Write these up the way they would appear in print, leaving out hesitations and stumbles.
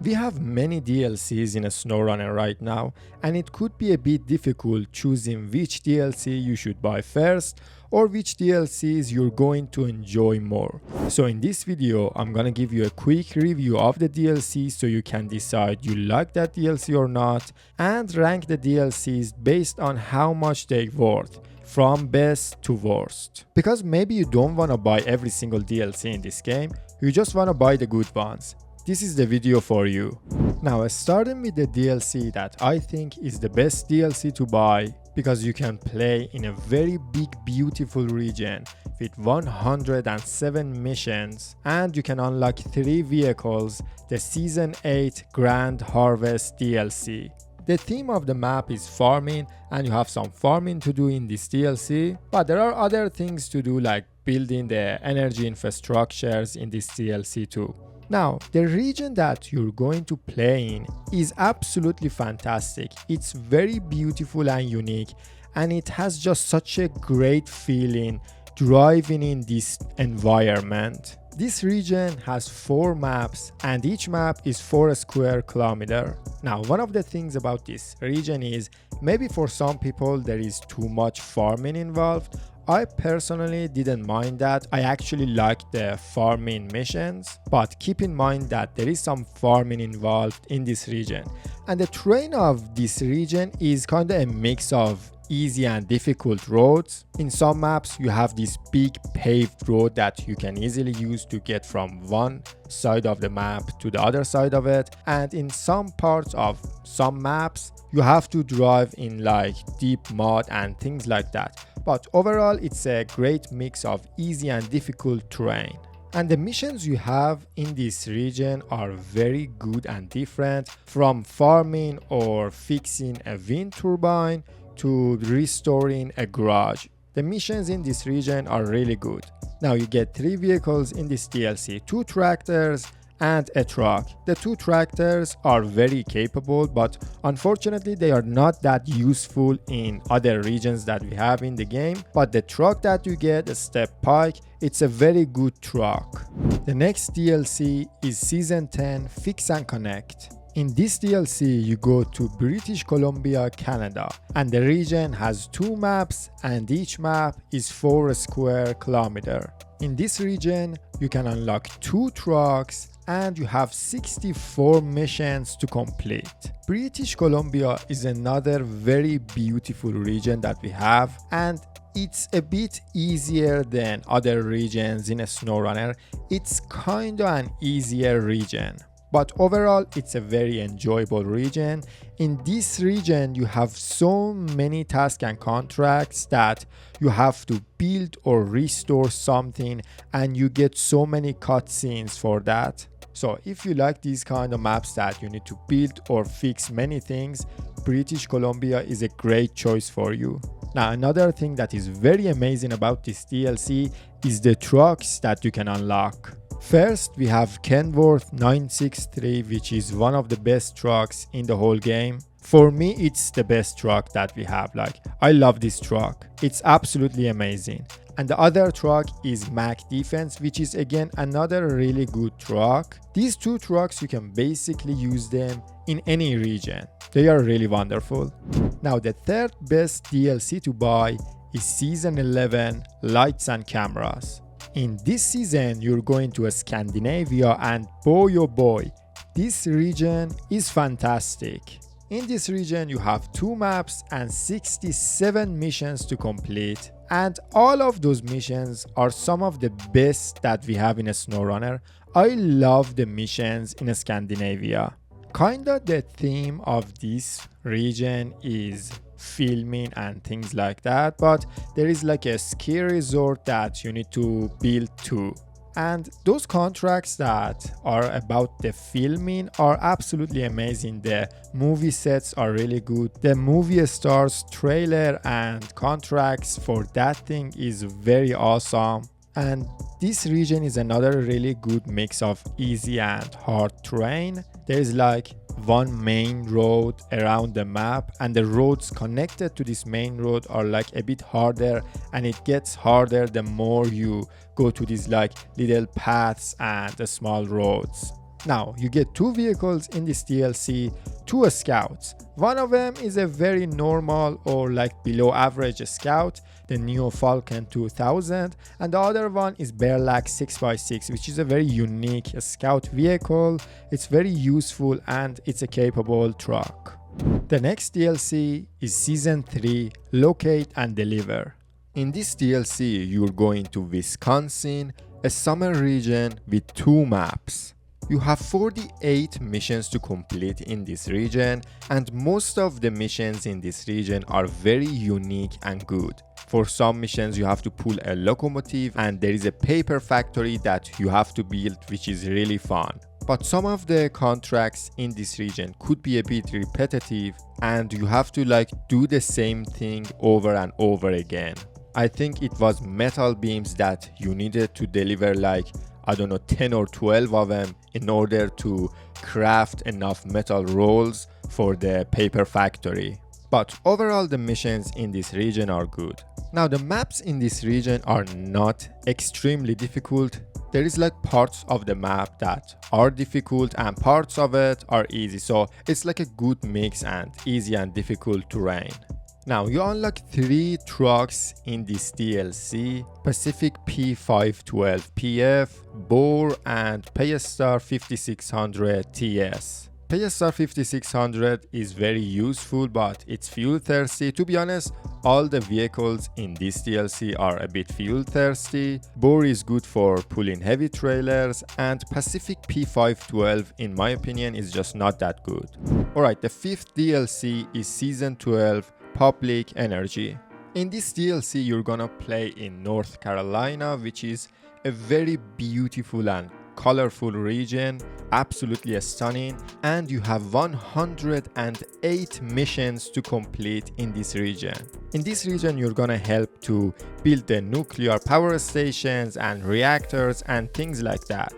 We have many DLCs in a SnowRunner right now, and it could be a bit difficult choosing which DLC you should buy first or which DLCs you're going to enjoy more. So in this video, I'm gonna give you a quick review of the DLC so you can decide you like that DLC or not, and rank the DLCs based on how much they're worth, from best to worst. Because maybe you don't wanna buy every single DLC in this game, you just wanna buy the good ones. This is the video for you. Now, starting with the DLC that I think is the best DLC to buy, because you can play in a very big beautiful region with 107 missions, and you can unlock 3 vehicles, the Season 8 Grand Harvest DLC. The theme of the map is farming, and you have some farming to do in this DLC, but there are other things to do like building the energy infrastructures in this DLC too. Now, the region that you're going to play in is absolutely fantastic. It's very beautiful and unique, and it has just such a great feeling driving in this environment. This region has 4 maps, and each map is 4 square kilometers. Now, one of the things about this region is maybe for some people there is too much farming involved. I personally didn't mind that. I actually liked the farming missions, but keep in mind that there is some farming involved in this region. And the terrain of this region is kind of a mix of easy and difficult roads. In some maps you have this big paved road that you can easily use to get from one side of the map to the other side of it, and in some parts of some maps you have to drive in like deep mud and things like that. But overall it's a great mix of easy and difficult terrain. And the missions you have in this region are very good and different, from farming or fixing a wind turbine to restoring a garage. The missions in this region are really good. Now you get 3 vehicles in this DLC, 2 tractors and a truck. The 2 tractors are very capable, but unfortunately they are not that useful in other regions that we have in the game. But the truck that you get, a step pike, it's a very good truck. The next DLC is Season 10 Fix and Connect. In this DLC, you go to British Columbia, Canada, and the region has 2 maps, and each map is 4 square kilometers. In this region, you can unlock 2 trucks, and you have 64 missions to complete. British Columbia is another very beautiful region that we have, and it's a bit easier than other regions in a SnowRunner. It's kinda an easier region, but overall it's a very enjoyable region. In this region you have so many tasks and contracts that you have to build or restore something, and you get so many cutscenes for that. So if you like these kind of maps that you need to build or fix many things, British Columbia is a great choice for you. Now, another thing that is very amazing about this DLC is the trucks that you can unlock. First, we have Kenworth 963, which is one of the best trucks in the whole game. For me, it's the best truck that we have. Like, I love this truck. It's absolutely amazing. And the other truck is Mac Defense, which is again another really good truck. These 2 trucks, you can basically use them in any region. They are really wonderful. Now, the third best DLC to buy is Season 11 Lights and Cameras. In this season, you're going to Scandinavia, and boy oh boy, this region is fantastic. In this region, you have 2 maps and 67 missions to complete. And all of those missions are some of the best that we have in a SnowRunner. I love the missions in Scandinavia. Kinda the theme of this region is filming and things like that, but there is like a ski resort that you need to build too. And those contracts that are about the filming are absolutely amazing. The movie sets are really good. The movie stars trailer and contracts for that thing is very awesome. And this region is another really good mix of easy and hard terrain. There is like one main road around the map, and the roads connected to this main road are like a bit harder, and it gets harder the more you go to these like little paths and the small roads. Now, you get 2 vehicles in this DLC, 2 scouts. One of them is a very normal or like below average scout, the Neo Falcon 2000, and the other one is Bearlac 6x6, which is a very unique scout vehicle. It's very useful and it's a capable truck. The next DLC is Season 3, Locate and Deliver. In this DLC, you're going to Wisconsin, a summer region with 2 maps. You have 48 missions to complete in this region, and most of the missions in this region are very unique and good. For some missions you have to pull a locomotive and there is a paper factory that you have to build, which is really fun. But some of the contracts in this region could be a bit repetitive and you have to like do the same thing over and over again. I think it was metal beams that you needed to deliver like, I don't know, 10 or 12 of them in order to craft enough metal rolls for the paper factory. But overall the missions in this region are good. Now the maps in this region are not extremely difficult. There is like parts of the map that are difficult and parts of it are easy. So it's like a good mix and easy and difficult terrain. Now you unlock 3 trucks in this DLC: Pacific P512 PF, Boar, and Paystar 5600 TS. Paystar 5600 is very useful but it's fuel thirsty. To be honest, all the vehicles in this DLC are a bit fuel thirsty. Boar is good for pulling heavy trailers and Pacific P512 in my opinion is just not that good. Alright, the 5th DLC is Season 12, Public Energy. In this DLC you're gonna play in North Carolina, which is a very beautiful and colorful region, absolutely stunning, and you have 108 missions to complete in this region. In this region you're gonna help to build the nuclear power stations and reactors and things like that.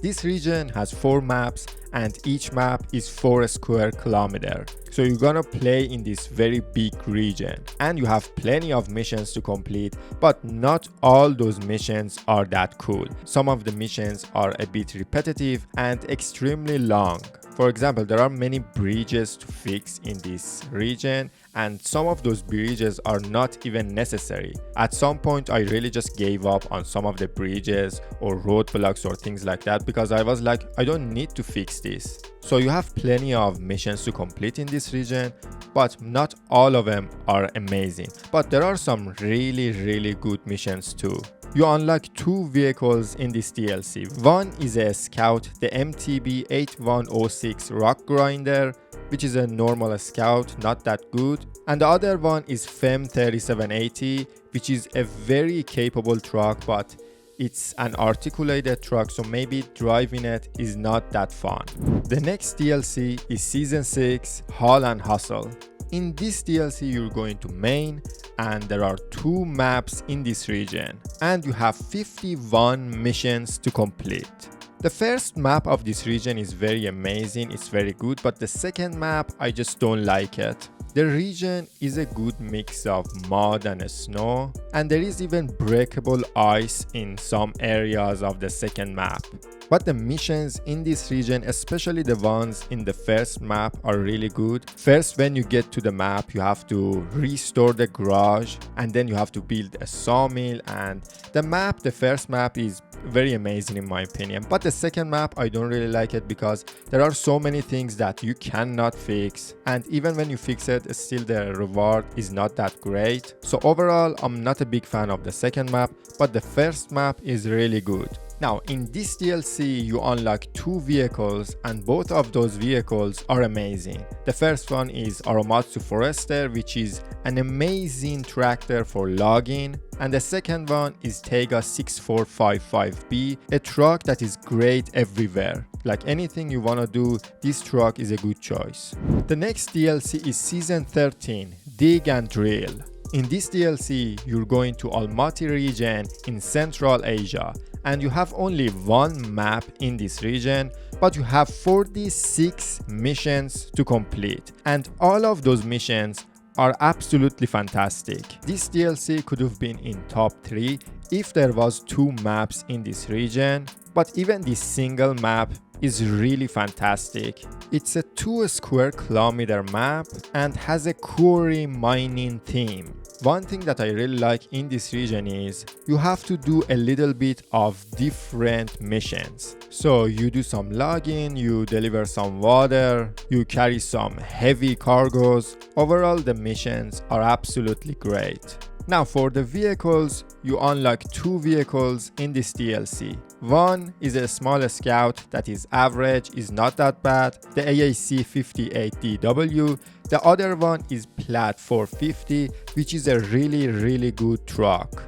This region has 4 maps and each map is 4 square kilometers. So you're gonna play in this very big region and you have plenty of missions to complete, but not all those missions are that cool. Some of the missions are a bit repetitive and extremely long. For example, there are many bridges to fix in this region and some of those bridges are not even necessary. At some point I really just gave up on some of the bridges or roadblocks or things like that because I was like, I don't need to fix this. So you have plenty of missions to complete in this region, but not all of them are amazing. But there are some really good missions too. You unlock 2 vehicles in this DLC. One is a Scout, the MTB 8106 Rock Grinder, which is a normal Scout, not that good. And the other one is FEM 3780, which is a very capable truck, but it's an articulated truck, so maybe driving it is not that fun. The next DLC is Season 6, Haul and Hustle. In this DLC you're going to Maine and there are 2 maps in this region and you have 51 missions to complete. The first map of this region is very amazing, it's very good, but the second map I just don't like it. The region is a good mix of mud and snow, and there is even breakable ice in some areas of the second map. But the missions in this region, especially the ones in the first map, are really good. First, when you get to the map, you have to restore the garage and then you have to build a sawmill, and the first map is very amazing in my opinion. But the second map I don't really like it because there are so many things that you cannot fix, and even when you fix it, still the reward is not that great. So overall I'm not a big fan of the second map, but the first map is really good. Now in this DLC you unlock 2 vehicles and both of those vehicles are amazing. The first one is Aromatsu Forester, which is an amazing tractor for logging, and the second one is Tega 6455B, a truck that is great everywhere. Like anything you wanna do, this truck is a good choice. The next DLC is Season 13, Dig and Drill. In this DLC you're going to Almaty region in Central Asia, and you have only 1 map in this region, but you have 46 missions to complete, and all of those missions are absolutely fantastic. This DLC could have been in top 3 if there was 2 maps in this region, but even this single map is really fantastic. It's a 2 square kilometer map and has a quarry mining theme. One thing that I really like in this region is you have to do a little bit of different missions. So you do some logging, you deliver some water, you carry some heavy cargoes. Overall, the missions are absolutely great. Now for the vehicles, you unlock 2 vehicles in this DLC. One is a small scout that is average, is not that bad, the AAC 58DW. The other one is Plat 450, which is a really good truck.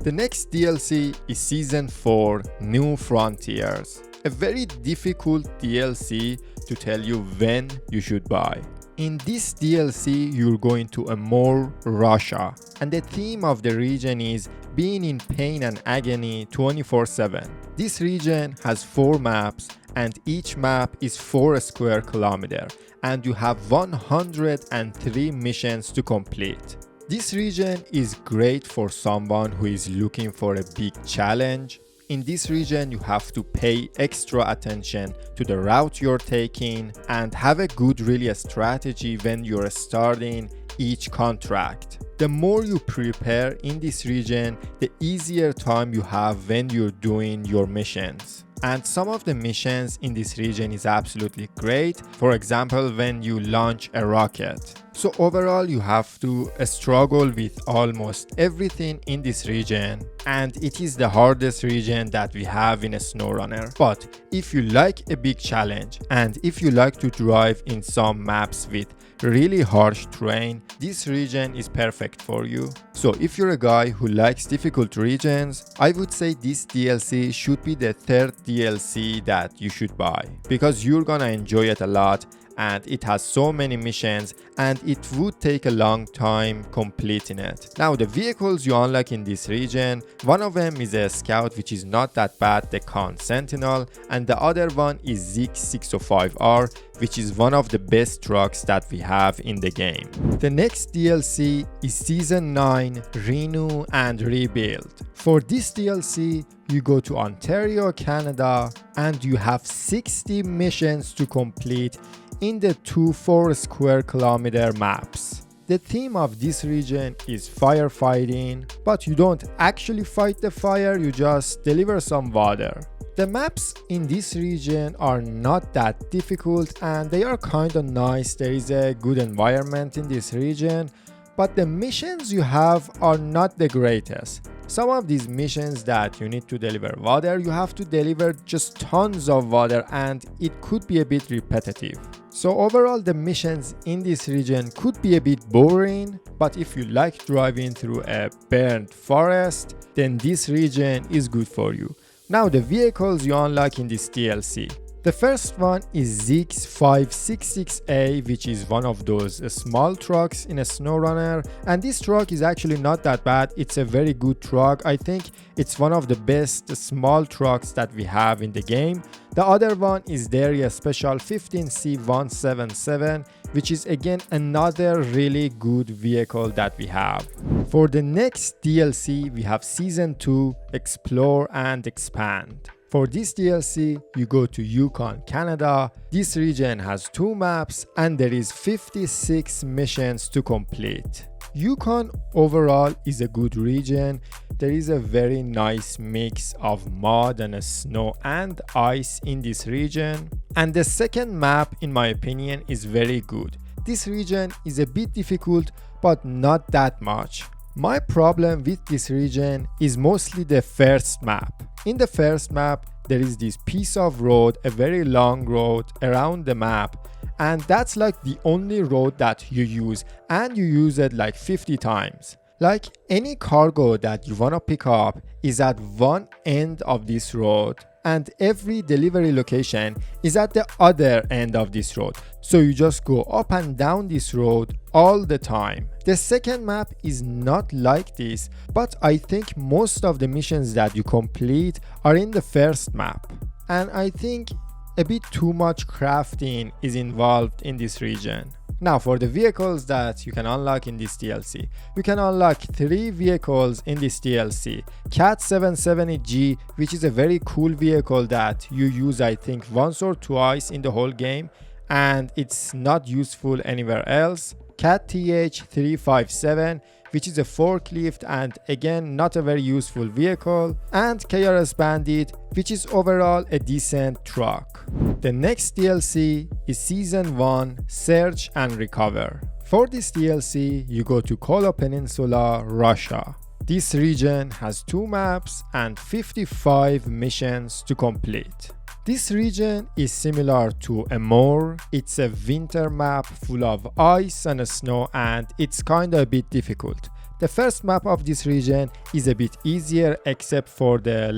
The next DLC is Season 4 New Frontiers. A very difficult DLC to tell you when you should buy. In this DLC, you're going to Amur, Russia, and the theme of the region is being in pain and agony 24/7. This region has 4 maps, and each map is 4 square kilometers, and you have 103 missions to complete. This region is great for someone who is looking for a big challenge. In this region, you have to pay extra attention to the route you're taking and have a good strategy when you're starting each contract. The more you prepare in this region, the easier time you have when you're doing your missions. And some of the missions in this region is absolutely great. For example, when you launch a rocket. So overall, you have to struggle with almost everything in this region, and it is the hardest region that we have in a SnowRunner. But if you like a big challenge, and if you like to drive in some maps with really harsh terrain, this region is perfect for you. So if you're a guy who likes difficult regions, I would say this DLC should be the 3rd DLC that you should buy, because you're gonna enjoy it a lot, and it has so many missions and it would take a long time completing it. Now the vehicles you unlock in this region, one of them is a scout, which is not that bad, the Khan Sentinel, and the other one is Zik 605R, which is one of the best trucks that we have in the game. The next DLC is Season 9 Renew and Rebuild. For this DLC, you go to Ontario, Canada, and you have 60 missions to complete in the 2 4 square kilometer maps. The theme of this region is firefighting, but you don't actually fight the fire, you just deliver some water. The maps in this region are not that difficult and they are kinda nice. There is a good environment in this region, but the missions you have are not the greatest. Some of these missions that you need to deliver water, you have to deliver just tons of water and it could be a bit repetitive. So overall, the missions in this region could be a bit boring, but if you like driving through a burnt forest, then this region is good for you. Now the vehicles you unlock in this DLC. The first one is Zik 566A, which is one of those small trucks in a SnowRunner, and this truck is actually not that bad. It's a very good truck. I think it's one of the best small trucks that we have in the game. The other one is Dairy Special 15C177, which is again another really good vehicle that we have. For the next DLC, we have Season 2 Explore and Expand. For this DLC, you go to Yukon, Canada. This region has 2 maps and there is 56 missions to complete. Yukon overall is a good region. There is a very nice mix of mud and snow and ice in this region. And the second map, in my opinion, is very good. This region is a bit difficult, but not that much. My problem with this region is mostly the first map. In the first map, there is this piece of road, a very long road around the map, and that's like the only road that you use, and you use it like 50 times. Like any cargo that you wanna pick up is at one end of this road, and every delivery location is at the other end of this road. So you just go up and down this road all the time. The second map is not like this, but I think most of the missions that you complete are in the first map. And I think a bit too much crafting is involved in this region. Now for the vehicles that you can unlock in this DLC. You can unlock 3 vehicles in this DLC. Cat 770G, which is a very cool vehicle that you use I think once or twice in the whole game and it's not useful anywhere else. Cat TH357, which is a forklift and again not a very useful vehicle, and KRS Bandit, which is overall a decent truck. The next DLC is Season 1 Search and Recover. For this DLC, you go to Kola Peninsula, Russia. This region has 2 maps and 55 missions to complete. This region is similar to Amur. It's a winter map full of ice and snow and it's kinda a bit difficult. The first map of this region is a bit easier except for the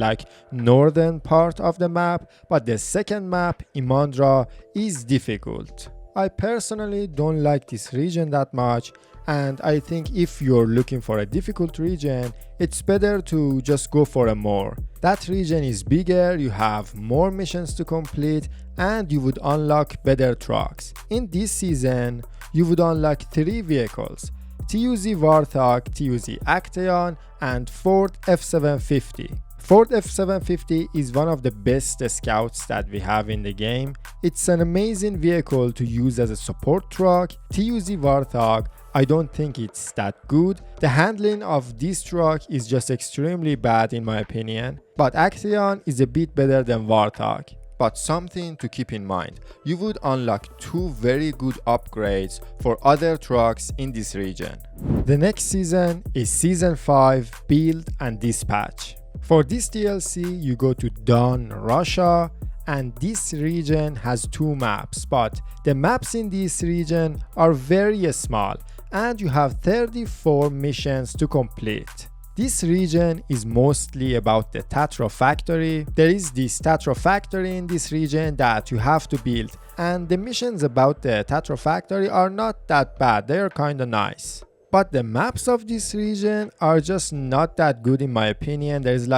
northern part of the map, but the second map, Imandra, is difficult. I personally don't like this region that much and I think if you're looking for a difficult region, it's better to just go for Amur. That region is bigger, you have more missions to complete and you would unlock better trucks. In this season, you would unlock 3 vehicles: TUZ Warthog, TUZ Acteon and Ford F750. Ford F750 is one of the best scouts that we have in the game. It's an amazing vehicle to use as a support truck. TUZ Warthog, I don't think it's that good. The handling of this truck is just extremely bad in my opinion. But Acteon is a bit better than Warthog. But something to keep in mind, you would unlock 2 very good upgrades for other trucks in this region. The next season is Season 5 Build and Dispatch. For this DLC, you go to Don, Russia, and this region has 2 maps, but the maps in this region are very small and you have 34 missions to complete. This region is mostly about the Tatra factory. There is this Tatra factory in this region that you have to build, and the missions about the Tatra factory are not that bad, they are kinda nice. But the maps of this region are just not that good in my opinion. There is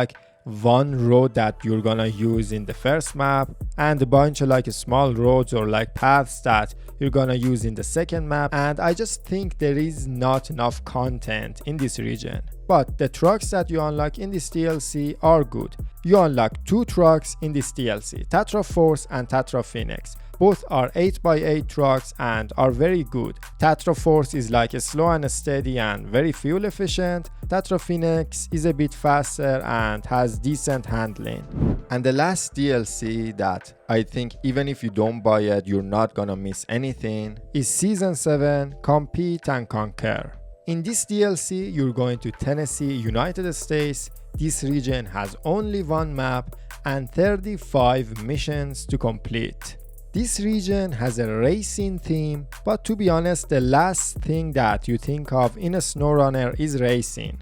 one road that you're gonna use in the first map and a bunch of small roads or paths that you're gonna use in the second map, and I just think there is not enough content in this region. But the trucks that you unlock in this DLC are good. You unlock 2 trucks in this DLC, Tatra Force and Tatra Phoenix. Both are 8x8 trucks and are very good. Tatra Force is slow and steady and very fuel efficient. Tatra Phoenix is a bit faster and has decent handling. And the last DLC that I think even if you don't buy it, you're not gonna miss anything is Season 7 Compete and Conquer. In this DLC, you're going to Tennessee, United States. This region has only 1 map and 35 missions to complete. This region has a racing theme, but to be honest, the last thing that you think of in a SnowRunner is racing.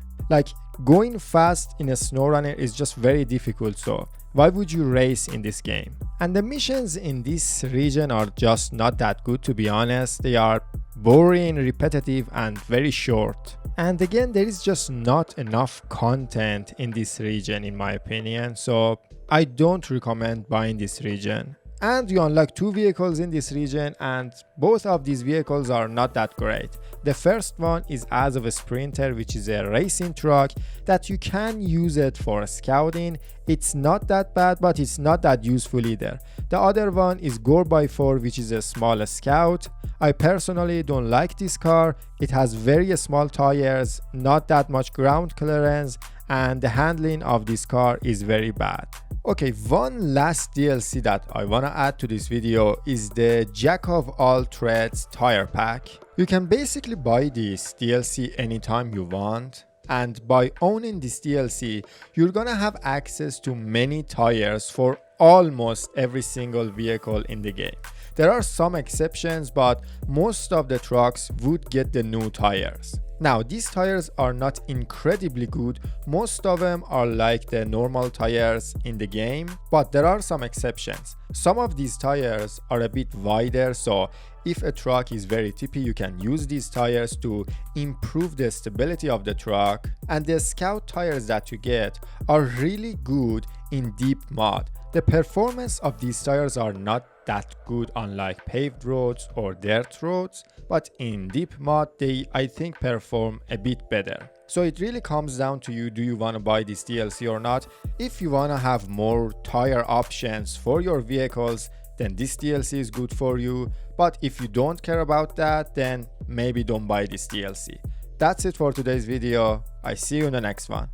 Going fast in a SnowRunner is just very difficult, so why would you race in this game? And the missions in this region are just not that good, to be honest. They are boring, repetitive and very short. And again, there is just not enough content in this region in my opinion, so I don't recommend buying this region. And you unlock 2 vehicles in this region and both of these vehicles are not that great. The first one is Azov Sprinter, which is a racing truck that you can use it for scouting. It's not that bad, but it's not that useful either. The other one is Gore-by-4, which is a small scout. I personally don't like this car. It has very small tires, not that much ground clearance, and the handling of this car is very bad. Okay, one last DLC that I wanna add to this video is the Jack of all trades tire pack. You can basically buy this DLC anytime you want, and by owning this DLC, you're gonna have access to many tires for almost every single vehicle in the game. There are some exceptions, but most of the trucks would get the new tires. Now, these tires are not incredibly good. Most of them are like the normal tires in the game, but there are some exceptions. Some of these tires are a bit wider, so if a truck is very tippy, you can use these tires to improve the stability of the truck. And the Scout tires that you get are really good in deep mud. The performance of these tires are not that good on like paved roads or dirt roads, but in deep mud they I think perform a bit better. So it really comes down to you, do you want to buy this DLC or not? If you want to have more tire options for your vehicles, then this DLC is good for you, but if you don't care about that, then maybe don't buy this DLC. That's it for today's video. I see you in the next one.